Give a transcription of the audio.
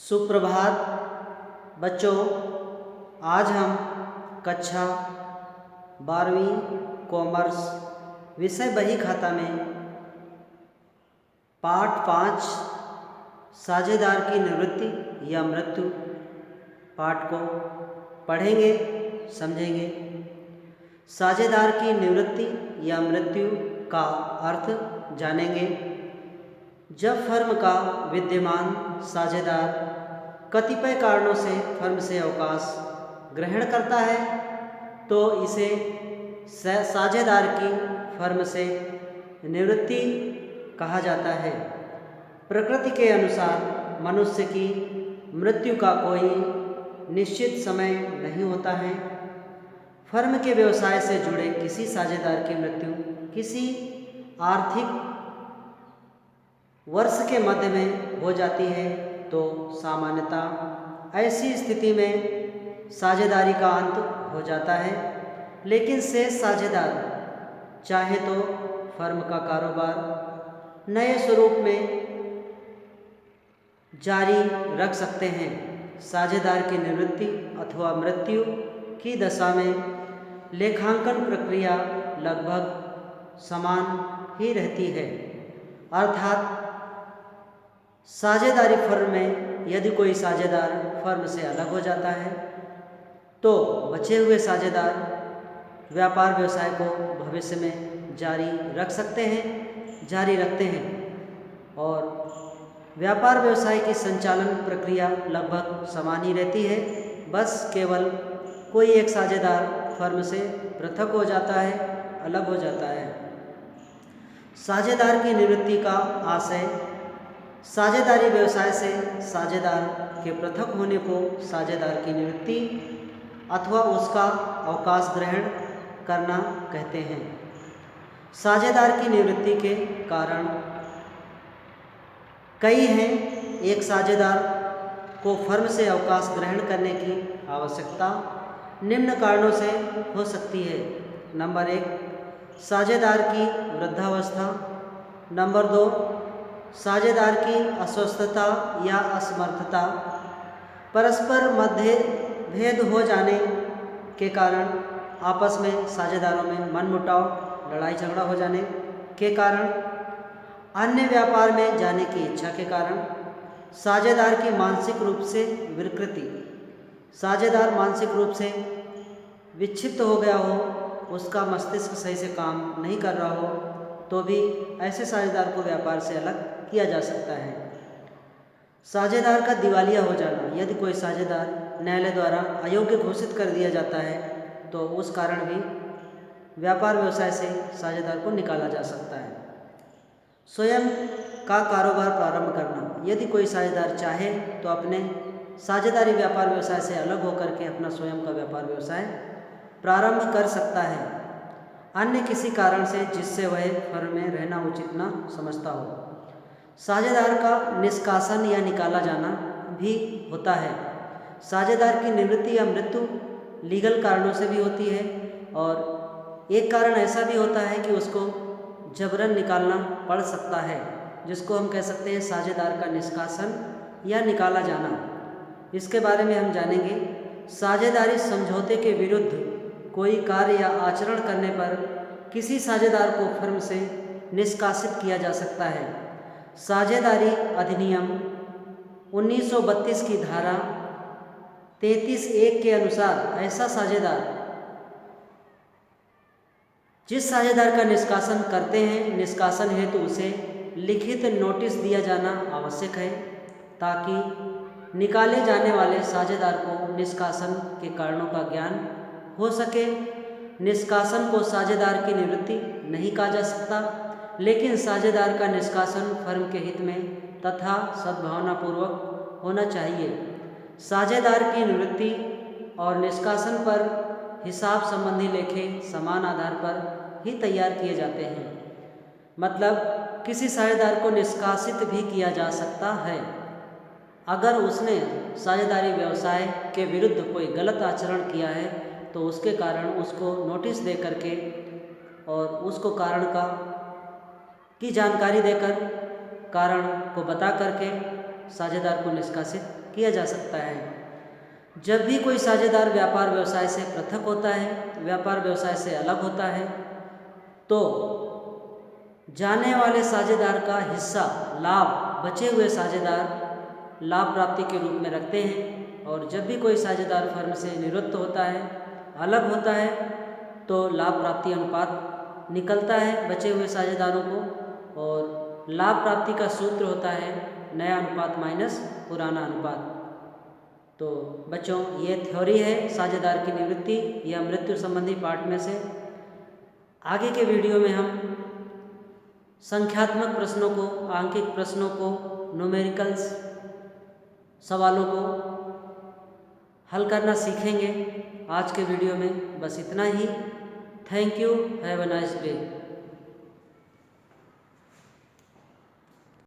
सुप्रभात बच्चों। आज हम कक्षा 12वीं कॉमर्स विषय बही खाता में पाठ 5 साझेदार की निवृत्ति या मृत्यु पाठ को पढ़ेंगे, समझेंगे। साझेदार की निवृत्ति या मृत्यु का अर्थ जानेंगे। जब फर्म का विद्यमान साझेदार कतिपय कारणों से फर्म से अवकाश ग्रहण करता है तो इसे साझेदार की फर्म से निवृत्ति कहा जाता है। प्रकृति के अनुसार मनुष्य की मृत्यु का कोई निश्चित समय नहीं होता है। फर्म के व्यवसाय से जुड़े किसी साझेदार की मृत्यु किसी आर्थिक वर्ष के मध्य में हो जाती है तो सामान्यतः ऐसी स्थिति में साझेदारी का अंत हो जाता है। लेकिन शेष साझेदार चाहे तो फर्म का कारोबार नए स्वरूप में जारी रख सकते हैं। साझेदार की निवृत्ति अथवा मृत्यु की दशा में लेखांकन प्रक्रिया लगभग समान ही रहती है। अर्थात साझेदारी फर्म में यदि कोई साझेदार फर्म से अलग हो जाता है तो बचे हुए साझेदार व्यापार व्यवसाय को भविष्य में जारी रखते हैं और व्यापार व्यवसाय की संचालन प्रक्रिया लगभग समान ही रहती है। बस केवल कोई एक साझेदार फर्म से पृथक हो जाता है, अलग हो जाता है। साझेदार की निवृत्ति का आशय साझेदारी व्यवसाय से साझेदार के पृथक होने को साझेदार की निवृत्ति अथवा उसका अवकाश ग्रहण करना कहते हैं। साझेदार की निवृत्ति के कारण कई हैं। एक साझेदार को फर्म से अवकाश ग्रहण करने की आवश्यकता निम्न कारणों से हो सकती है। नंबर 1, साझेदार की वृद्धावस्था। नंबर 2, साझेदार की अस्वस्थता या असमर्थता। परस्पर मतभेद हो जाने के कारण आपस में साझेदारों में मनमुटाव, लड़ाई झगड़ा हो जाने के कारण, अन्य व्यापार में जाने की इच्छा के कारण, साझेदार की मानसिक रूप से विकृति। साझेदार मानसिक रूप से विक्षिप्त हो गया हो, उसका मस्तिष्क सही से काम नहीं कर रहा हो तो भी ऐसे साझेदार को व्यापार से अलग किया जा सकता है। साझेदार का दिवालिया हो जाना। यदि कोई साझेदार न्यायालय द्वारा अयोग्य घोषित कर दिया जाता है तो उस कारण भी व्यापार व्यवसाय से साझेदार को निकाला जा सकता है। स्वयं का कारोबार प्रारंभ करना। यदि कोई साझेदार चाहे तो अपने साझेदारी व्यापार व्यवसाय से अलग होकर के अपना स्वयं का व्यापार व्यवसाय प्रारंभ कर सकता है अन्य किसी कारण से जिससे वह फर्म में रहना उचित न समझता हो। साझेदार का निष्कासन या निकाला जाना भी होता है। साझेदार की निवृत्ति या मृत्यु लीगल कारणों से भी होती है और एक कारण ऐसा भी होता है कि उसको जबरन निकालना पड़ सकता है, जिसको हम कह सकते हैं साझेदार का निष्कासन या निकाला जाना। इसके बारे में हम जानेंगे। साझेदारी समझौते के विरुद्ध कोई कार्य या आचरण करने पर किसी साझेदार को फर्म से निष्कासित किया जा सकता है। साझेदारी अधिनियम 1932 की धारा 33(1) के अनुसार ऐसा साझेदार जिस साझेदार का निष्कासन करते हैं, निष्कासन हेतु उसे लिखित नोटिस दिया जाना आवश्यक है ताकि निकाले जाने वाले साझेदार को निष्कासन के कारणों का ज्ञान हो सके। निष्कासन को साझेदार की निवृत्ति नहीं कहा जा सकता, लेकिन साझेदार का निष्कासन फर्म के हित में तथा सद्भावनापूर्वक होना चाहिए। साझेदार की निवृत्ति और निष्कासन पर हिसाब संबंधी लेखे समान आधार पर ही तैयार किए जाते हैं। मतलब किसी साझेदार को निष्कासित भी किया जा सकता है अगर उसने साझेदारी व्यवसाय के विरुद्ध कोई गलत आचरण किया है तो उसके कारण उसको नोटिस दे करके और उसको कारण की जानकारी देकर, कारण को बता करके साझेदार को निष्कासित किया जा सकता है। जब भी कोई साझेदार व्यापार व्यवसाय से पृथक होता है, व्यापार व्यवसाय से अलग होता है, तो जाने वाले साझेदार का हिस्सा लाभ बचे हुए साझेदार लाभ प्राप्ति के रूप में रखते हैं। और जब भी कोई साझेदार फर्म से निवृत्त होता है, अलग होता है, तो लाभ प्राप्ति अनुपात निकलता है बचे हुए साझेदारों को। और लाभ प्राप्ति का सूत्र होता है नया अनुपात माइनस पुराना अनुपात। तो बच्चों, ये थ्योरी है साझेदार की निवृत्ति या मृत्यु संबंधी पार्ट में से। आगे के वीडियो में हम संख्यात्मक प्रश्नों को, आंकिक प्रश्नों को, न्यूमेरिकल्स सवालों को हल करना सीखेंगे। आज के वीडियो में बस इतना ही। Thank you, have a nice day.